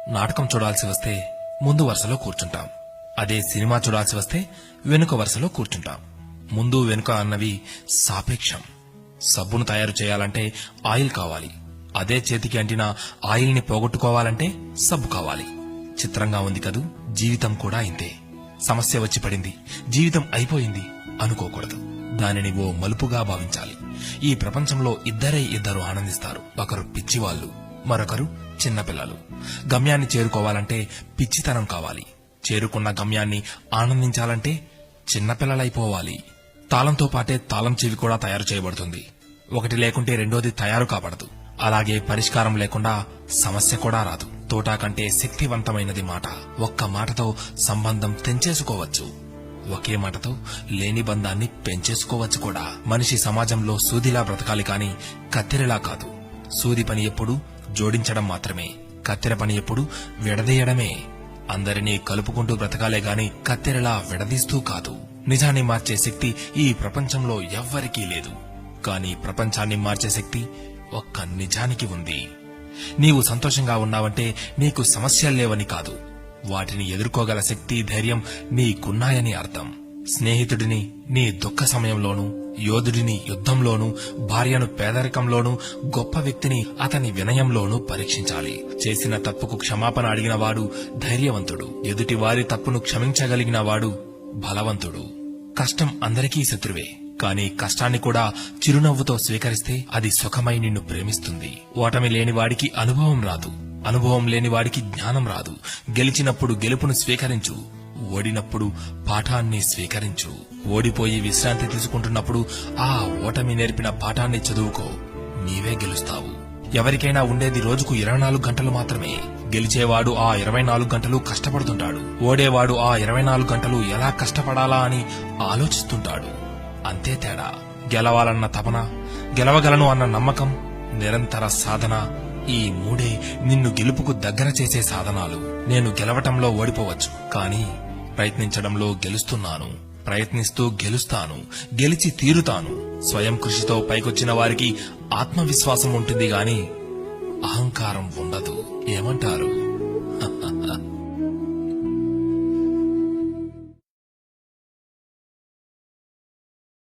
నాటకం చూడాల్సి వస్తే ముందు వరుసలో కూర్చుంటాం. అదే సినిమా చూడాల్సి వస్తే వెనుక వరుసలో కూర్చుంటాం. ముందు వెనుక అన్నవి సాపేక్షం. సబ్బును తయారు చేయాలంటే ఆయిల్ కావాలి. అదే చేతికి అంటిన ఆయిల్ ని పోగొట్టుకోవాలంటే సబ్బు కావాలి. చిత్రంగా ఉంది కదూ, జీవితం కూడా ఇంతే. సమస్య వచ్చి పడింది, జీవితం అయిపోయింది అనుకోకూడదు. దానిని ఓ మలుపుగా భావించాలి. ఈ ప్రపంచంలో ఇద్దరు ఆనందిస్తారు. ఒకరు పిచ్చివాళ్లు, మరొకరు చిన్నపిల్లలు. గమ్యాన్ని చేరుకోవాలంటే పిచ్చితనం కావాలి. చేరుకున్న గమ్యాన్ని ఆనందించాలంటే చిన్నపిల్లలైపోవాలి. తాళంతో పాటే తాళం చెవి కూడా తయారు చేయబడుతుంది. ఒకటి లేకుంటే రెండోది తయారు కాబడదు. అలాగే పరిష్కారం లేకుండా సమస్య కూడా రాదు. తోటా కంటే శక్తివంతమైనది మాట. ఒక్క మాటతో సంబంధం తెంచేసుకోవచ్చు. ఒకే మాటతో లేని బంధాన్ని పెంచేసుకోవచ్చు కూడా. మనిషి సమాజంలో సూదిలా బ్రతకాలి కాని కత్తెరలా కాదు. సూది పని ఎప్పుడు జోడించడం మాత్రమే, కత్తెర పని ఎప్పుడు విడదీయడమే. అందరినీ కలుపుకుంటూ బ్రతకాలే గాని కత్తెరలా విడదీస్తూ కాదు. నిజాన్ని మార్చే శక్తి ఈ ప్రపంచంలో ఎవ్వరికీ లేదు. కానీ ప్రపంచాన్ని మార్చే శక్తి ఒక్క నిజానికి ఉంది. నీవు సంతోషంగా ఉన్నావంటే నీకు సమస్యల్లేవని కాదు, వాటిని ఎదుర్కోగల శక్తి, ధైర్యం నీకున్నాయని అర్థం. స్నేహితుడిని నీ దుఃఖ సమయంలోనూ, యోధుడిని యుద్ధంలోనూ, భార్యను పేదరికంలోనూ, గొప్ప వ్యక్తిని అతని వినయంలోనూ పరీక్షించాలి. చేసిన తప్పుకు క్షమాపణ అడిగిన వాడు ధైర్యవంతుడు. ఎదుటి వారి తప్పును క్షమించగలిగిన వాడు బలవంతుడు. కష్టం అందరికీ శత్రువే, కానీ కష్టాన్ని కూడా చిరునవ్వుతో స్వీకరిస్తే అది సుఖమై నిన్ను ప్రేమిస్తుంది. ఓటమి లేని వాడికి అనుభవం రాదు, అనుభవం లేని వాడికి జ్ఞానం రాదు. గెలిచినప్పుడు గెలుపును స్వీకరించు, ఓడినప్పుడు పాఠాన్ని స్వీకరించు. ఓడిపోయి విశ్రాంతి తీసుకుంటున్నప్పుడు ఆ ఓటమి నేర్పిన పాఠాన్ని చదువుకో. నీవే గెలుస్తావు. ఎవరికైనా ఉండేది రోజుకు 24 గంటలు మాత్రమే. గెలిచేవాడు ఆ 24 గంటలు కష్టపడుతుంటాడు. ఓడేవాడు ఆ 24 గంటలు ఎలా కష్టపడాలా అని ఆలోచిస్తుంటాడు. అంతే తేడా. గెలవాలన్న తపన, గెలవగలను అన్న నమ్మకం, నిరంతర సాధన, ఈ మూడే నిన్ను గెలుపుకు దగ్గర చేసే సాధనాలు. నేను గెలవటంలో ఓడిపోవచ్చు, కానీ ప్రయత్నించడంలో గెలుస్తున్నాను. ప్రయత్నిస్తూ గెలుస్తాను, గెలిచి తీరుతాను. స్వయం కృషితో పైకొచ్చిన వారికి ఆత్మవిశ్వాసం ఉంటుంది గాని అహంకారం ఉండదు. ఏమంటారు?